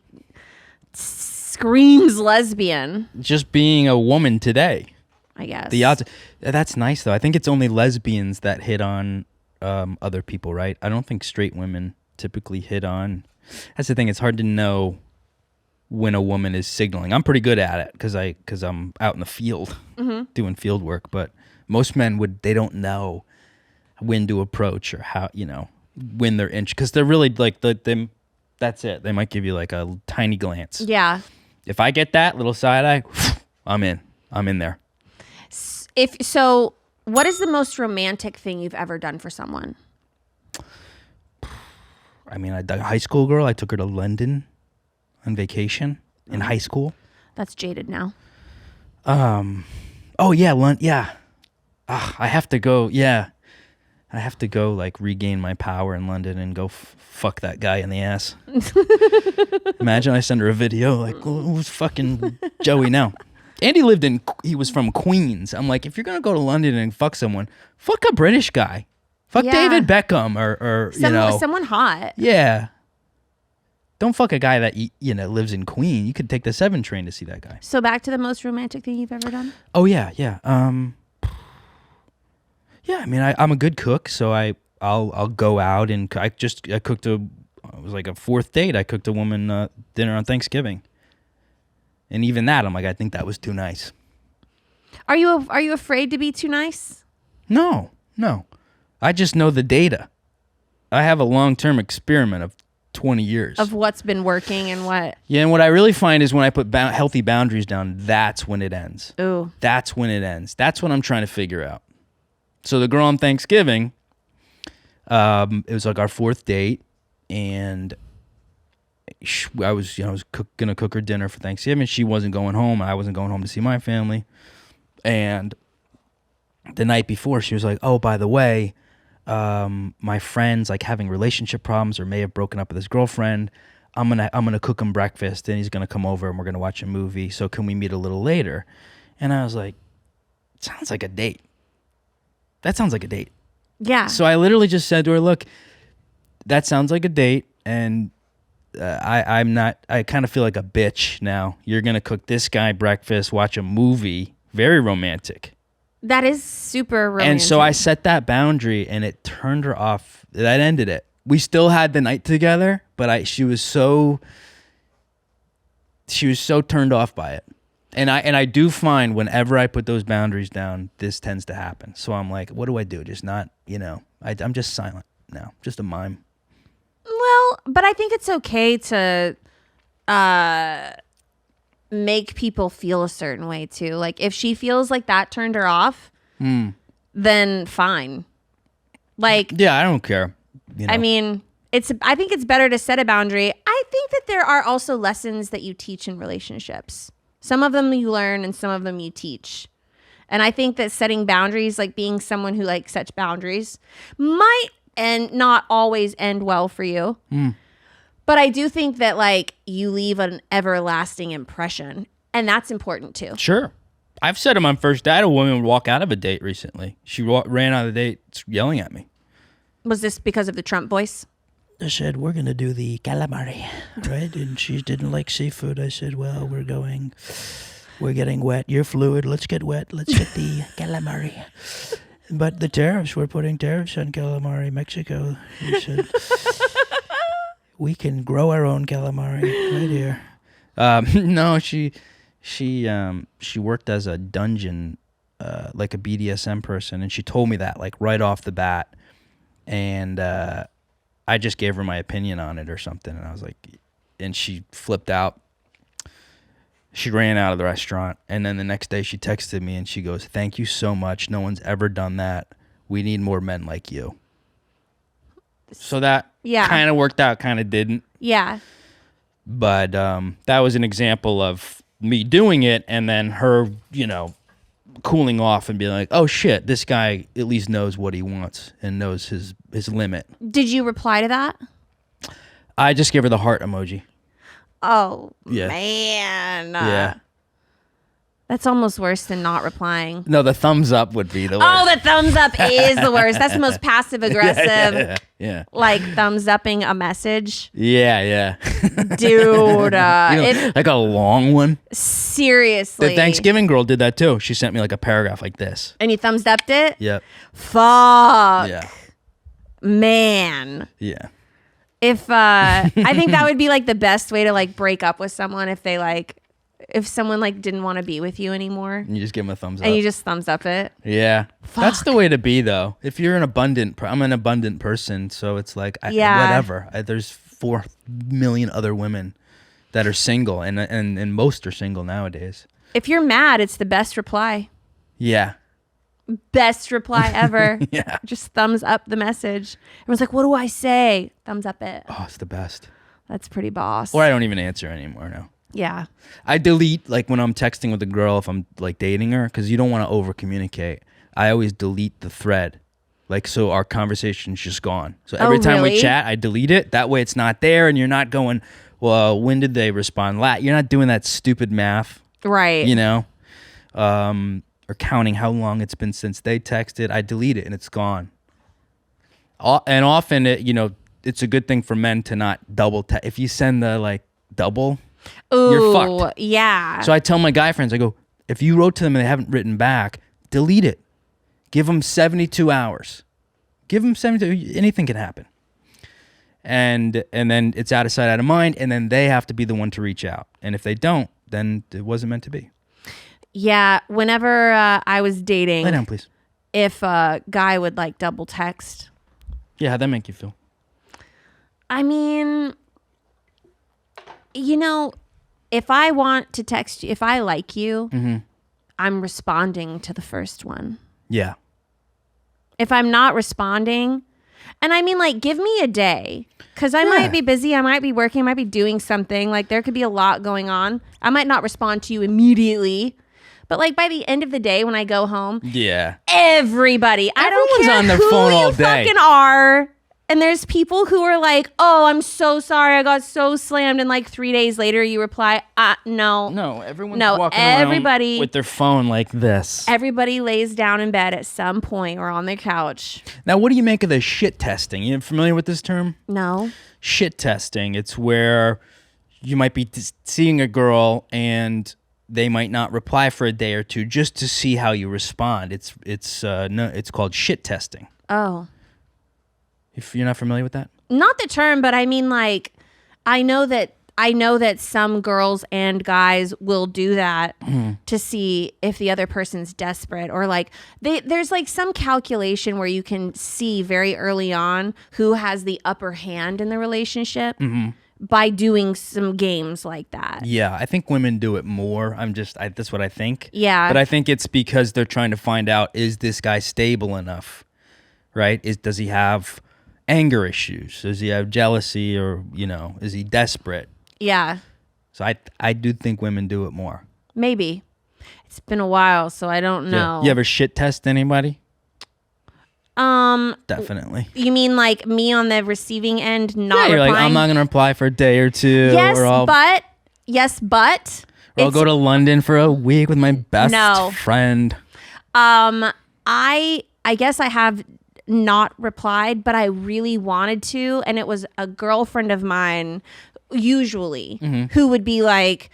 S3: screams lesbian?
S4: Just being a woman today.
S3: I guess.
S4: The odds. That's nice though. I think it's only lesbians that hit on other people, right? I don't think straight women typically hit on. That's the thing. It's hard to know when a woman is signaling. I'm pretty good at it because I'm out in the field doing field work. But most men they don't know when to approach or how, when they're because they're really like them. That's it. They might give you like a tiny glance.
S3: Yeah.
S4: If I get that little side eye, I'm in. I'm in there.
S3: If so, what is the most romantic thing you've ever done for someone?
S4: I mean, a high school girl, I took her to London on vacation in high school.
S3: That's jaded now.
S4: Oh yeah, yeah. I have to go. Yeah, I have to go. Like regain my power in London and go fuck that guy in the ass. Imagine I send her a video like, who's fucking Joey now? Andy he was from Queens. I'm like, if you're gonna go to London and fuck someone, fuck a British guy. Fuck
S3: Yeah.
S4: David Beckham or
S3: Someone hot.
S4: Yeah. Don't fuck a guy that lives in Queen. You could take the 7 train to see that guy.
S3: So back to the most romantic thing you've ever done?
S4: Oh yeah. Yeah, I mean, I'm a good cook, so I'll go out and I cooked it was like a 4th date. I cooked a woman dinner on Thanksgiving, and even that, I'm like, I think that was too nice.
S3: Are you afraid to be too nice?
S4: No, I just know the data. I have a long-term experiment of 20 years.
S3: Of what's been working and what.
S4: Yeah, and what I really find is when I put healthy boundaries down, that's when it ends.
S3: Ooh.
S4: That's when it ends. That's what I'm trying to figure out. So the girl on Thanksgiving, it was like our 4th date, and I was gonna cook her dinner for Thanksgiving. She wasn't going home. I wasn't going home to see my family. And the night before, she was like, "Oh, by the way, my friend's like having relationship problems or may have broken up with his girlfriend. I'm gonna cook him breakfast, and he's gonna come over, and we're gonna watch a movie. So can we meet a little later?" And I was like, "Sounds like a date. That sounds like a date."
S3: Yeah.
S4: So I literally just said to her, "Look, that sounds like a date, and I kind of feel like a bitch now. You're gonna cook this guy breakfast, watch a movie, very romantic."
S3: That is super romantic.
S4: And so I set that boundary, and it turned her off. That ended it. We still had the night together, but she was so turned off by it. And I do find whenever I put those boundaries down, this tends to happen. So I'm like, what do I do? Just not, I'm just silent now, just a mime.
S3: Well, but I think it's okay to make people feel a certain way too. Like if she feels like that turned her off, then fine. Like,
S4: yeah, I don't care.
S3: I mean, I think it's better to set a boundary. I think that there are also lessons that you teach in relationships. Some of them you learn and some of them you teach. And I think that setting boundaries, like being someone who like sets boundaries, might and not always end well for you. But I do think that like you leave an everlasting impression, and that's important too.
S4: Sure. I've said to my first date, a woman would walk out of a date recently. She ran out of the date yelling at me.
S3: Was this because of the Trump voice?
S6: I said, we're going to do the calamari, right? And she didn't like seafood. I said, well, we're getting wet. You're fluid. Let's get wet. Let's get the calamari. But the tariffs, we're putting tariffs on calamari, Mexico. He said, we can grow our own calamari right here.
S4: No, she worked as a dungeon, like a BDSM person, and she told me that like right off the bat, and I just gave her my opinion on it or something, and I was like, and she flipped out. She ran out of the restaurant, and then the next day she texted me and she goes, "Thank you so much. No one's ever done that. We need more men like you." So that kind of worked out, kind of didn't.
S3: Yeah.
S4: But that was an example of me doing it and then her, cooling off and being like, "Oh shit, this guy at least knows what he wants and knows his limit."
S3: Did you reply to that?
S4: I just gave her the heart emoji.
S3: Oh,
S4: Yeah.
S3: man.
S4: Yeah.
S3: That's almost worse than not replying.
S4: No, the thumbs up would be the worst.
S3: Oh, the thumbs up is the worst. That's the most passive aggressive.
S4: Yeah.
S3: Like thumbs upping a message.
S4: Yeah.
S3: Dude.
S4: Like a long one.
S3: Seriously.
S4: The Thanksgiving girl did that too. She sent me like a paragraph like this.
S3: And you thumbs upped it?
S4: Yep.
S3: Fuck.
S4: Yeah.
S3: Man.
S4: Yeah.
S3: If I think that would be like the best way to like break up with someone if someone like didn't want to be with you anymore.
S4: And you just give them a thumbs up.
S3: And you just thumbs up it.
S4: Yeah. That's the way to be though. If you're I'm an abundant person, so it's like whatever. There's 4 million other women that are single and most are single nowadays.
S3: If you're mad, it's the best reply.
S4: Yeah.
S3: Best reply ever.
S4: Yeah.
S3: Just thumbs up the message. Everyone's like, what do I say? Thumbs up it.
S4: Oh, it's the best.
S3: That's pretty boss.
S4: Or I don't even answer anymore now.
S3: Yeah.
S4: I delete like when I'm texting with a girl if I'm like dating her because you don't want to over communicate. I always delete the thread. Like so our conversation's just gone. So every time we chat, I delete it. That way it's not there and you're not going, well, when did they respond? You're not doing that stupid math.
S3: Right.
S4: Or counting how long it's been since they texted. I delete it and it's gone. And often, it's a good thing for men to not double text. If you send the like double, you're fucked.
S3: Yeah.
S4: So I tell my guy friends, I go, if you wrote to them and they haven't written back, delete it. Give them 72 hours. Anything can happen. And then it's out of sight, out of mind. And then they have to be the one to reach out. And if they don't, then it wasn't meant to be.
S3: Yeah, whenever I was dating,
S4: Lay down, please.
S3: If a guy would like double text.
S4: Yeah, how'd that make you feel?
S3: I mean, you know, if I want to text you, if I like you, I'm responding to the first one.
S4: Yeah.
S3: If I'm not responding, and I mean, like, give me a day, because I might be busy, I might be working, I might be doing something. Like, there could be a lot going on. I might not respond to you immediately, but like by the end of the day when I go home, everybody, I don't
S4: Everyone's
S3: care
S4: on their
S3: who
S4: phone
S3: you
S4: all day.
S3: fucking are. And there's people who are like, oh, I'm so sorry, I got so slammed, and like 3 days later you reply, no.
S4: No, everyone's
S3: No,
S4: walking
S3: everybody-
S4: around with their phone like this.
S3: Everybody lays down in bed at some point or on their couch.
S4: Now, what do you make of the shit testing? You familiar with this term?
S3: No.
S4: Shit testing. It's where you might be seeing a girl and they might not reply for a day or two just to see how you respond. It's called shit testing.
S3: Oh.
S4: If you're not familiar with that?
S3: Not the term, but I mean, like, I know that some girls and guys will do that to see if the other person's desperate, or like there's like some calculation where you can see very early on who has the upper hand in the relationship by doing some games like that.
S4: Yeah, I think women do it more. That's what I think.
S3: Yeah.
S4: But I think it's because they're trying to find out, is this guy stable enough, right? Does he have anger issues? Does he have jealousy, or, is he desperate?
S3: Yeah.
S4: So I do think women do it more.
S3: Maybe. It's been a while, so I don't know.
S4: Yeah. You ever shit test anybody? Definitely.
S3: You mean like me on the receiving end not
S4: You're
S3: replying?
S4: like, I'm not going to reply for a day or two.
S3: Yes,
S4: or I'll
S3: but
S4: go to London for a week with my best friend.
S3: I guess I have not replied, but I really wanted to, and it was a girlfriend of mine usually who would be like,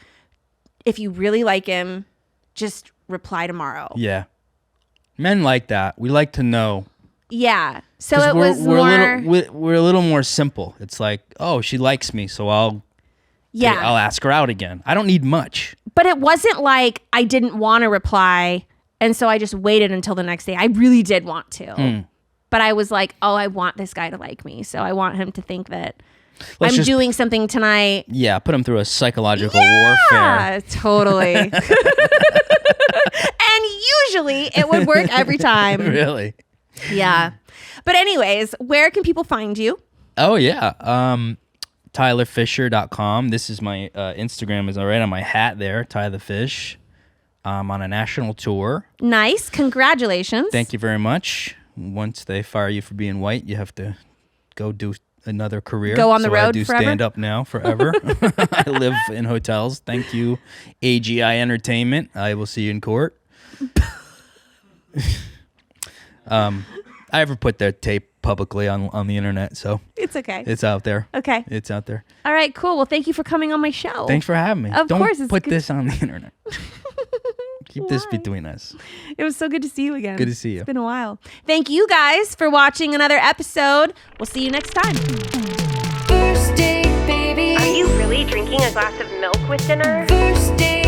S3: if you really like him, just reply tomorrow.
S4: Yeah. Men like that. We like to know.
S3: Yeah. So
S4: 'Cause
S3: it was more.
S4: we're a little more simple. It's like, oh, she likes me, so I'll ask her out again. I don't need much.
S3: But it wasn't like I didn't want to reply, and so I just waited until the next day. I really did want to. But I was like, oh, I want this guy to like me, so I want him to think that I'm doing something tonight.
S4: Yeah, put him through a psychological warfare.
S3: Yeah, totally. And usually it would work every time.
S4: Really?
S3: Yeah. But anyways, where can people find you?
S4: Oh, yeah. TylerFischer.com. This is my Instagram is right on my hat there, Tyler Fish. I'm on a national tour.
S3: Nice. Congratulations.
S4: Thank you very much. Once they fire you for being white, you have to go do another career.
S3: Go on the road
S4: I do
S3: forever?
S4: stand up now forever. I live in hotels. Thank you, AGI Entertainment. I will see you in court. I ever put their tape publicly on the internet, so
S3: It's okay.
S4: it's out there.
S3: Okay.
S4: It's out there.
S3: All right, cool. Well, thank you for coming on my show.
S4: Thanks for having me.
S3: Of
S4: Don't
S3: course, it's
S4: put
S3: good-
S4: this on the internet. Keep this
S3: Why?
S4: between us.
S3: It was so good to see you again.
S4: Good to see you.
S3: It's been a while. Thank you guys for watching another episode. We'll see you next time.
S2: First date, baby.
S1: Are you really drinking a glass of milk with dinner?
S2: First date.